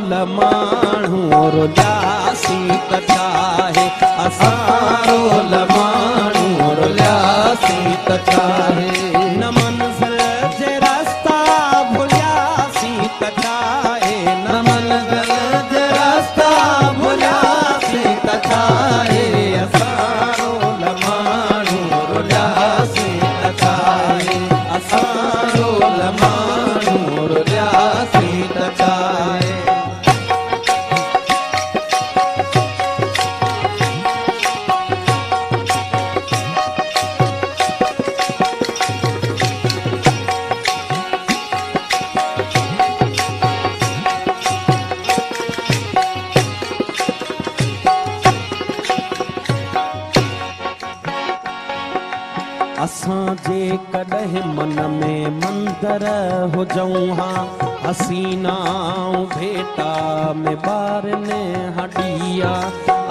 माण्हू रुलियासी त छाहे असां माण्हू रुलियासी त छाहे न मंज़िल जे रस्ता भुलियासी त छाहे न मंज़िल जे रस्ता भुलियासी त छाहे असां माण्हू रुलियासी त छाहे असां माण्हू रुलियासी त छाहे असां जे कॾहिं मन में मंदर हुजऊं हा हसीनाऊं भेटा में ॿारनि हॾिया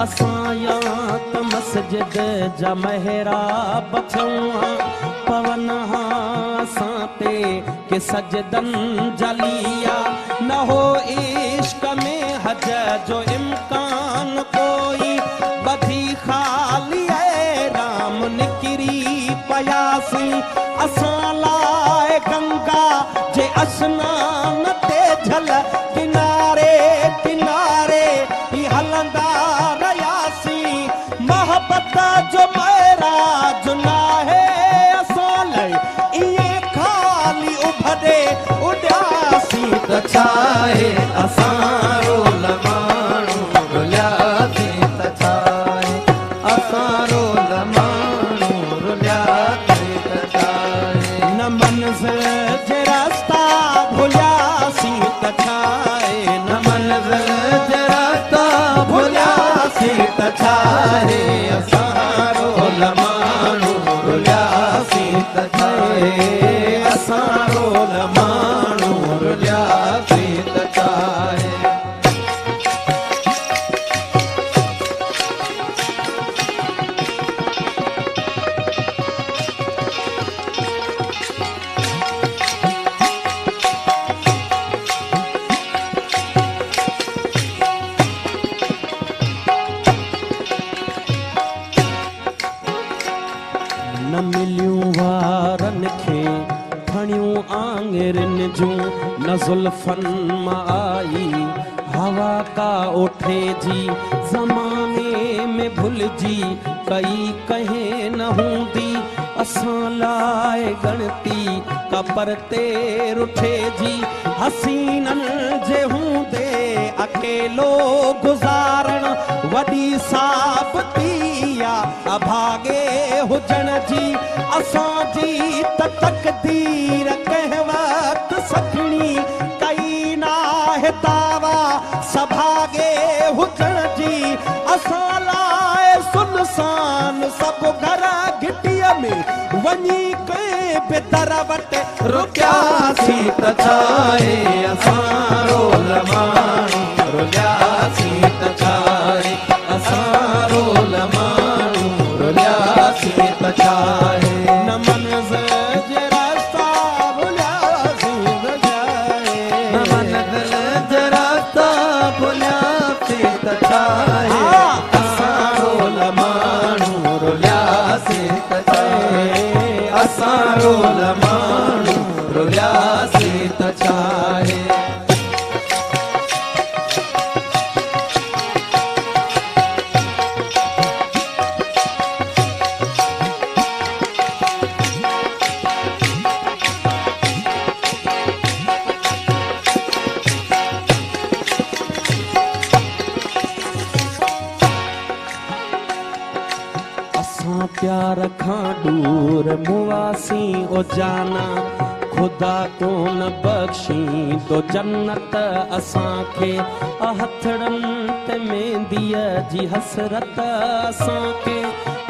असां या त मस्जिद जा महराब थियूं हा पवन हा असां ते के सजदनि जलिया न हो इश्क में हज जो इम्कान कोई बधी ख़ाली है राम निकिरी पयासी असां लाइ गंगा जे अस्नान ते झल किनारे किनारे ही हलंदा रहियासी मोहब्बत जो महराज नाहे असां लाइ ईअं ख़ाली उभरे उॾियासी त छाहे असां रोल माण्हू रुलियासी त छाहे असां रोल माण्हू रुलियासी त छाहे न मंज़िल जे रस्ता भुलियासी त छाहे न मंज़िल जे रस्ता भुलियासी त छाहे असां रोल माण्हू रुलियासी त छाहे असां रोल माण्हू रुलियासी त छाहे न मिलियूं वारनि खे खणियूं आङिरिन जूं न ज़ुल्फ़नि मां आई हवा का ओठे जी ज़माने में भुलिजी कई कहीं न हूंदी असां लाइ गणती का परते रुठे जी हसीननि जे हूंदे अकेलो गुज़ारण वॾी साबिती अभागे हुजण जी असांजी त तक़दीर कंहिं वक़्तु सखणी कई नाहे दावा सभागे हुजण जी असां लाइ सुनसान सभु घर घिटीअ में वञी कंहिं बि दर वटि रुकियासी त छाहे असां रोल माण्हू रुलियासी त छाहे असां रोल माण्हू रुलियासी त छाहे न मंज़िल जे रस्ता भुलियासी त छाहे न मंज़िल जे रस्ता भुलियासी त छाहे असां रोल माण्हू रुलियासी त छाहे असां रोल माण्हू रुलियासी त छाहे प्यार खां दूर मुआसी ओ जाना खुदा को न बख्शी तो जन्नत असांखे हथड़नि ते मेंदीअ जी हसरत असांखे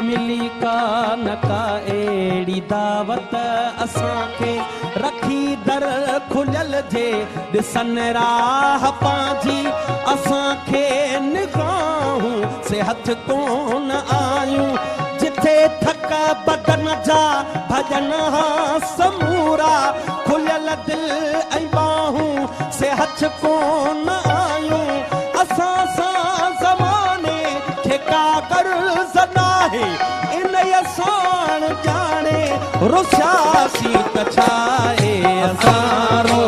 मिली का न का अहिड़ी दावत असांखे रखी दर खुलियल जे ॾिसनि राह पंहिंजी असांखे निगाहूं से हथ कोन आयूं जिथे थक बदन जा भजन समूरा खुलियल दिल ऐं बाहूं से हथ कोन आयूं रुसियासी त छाए असां रो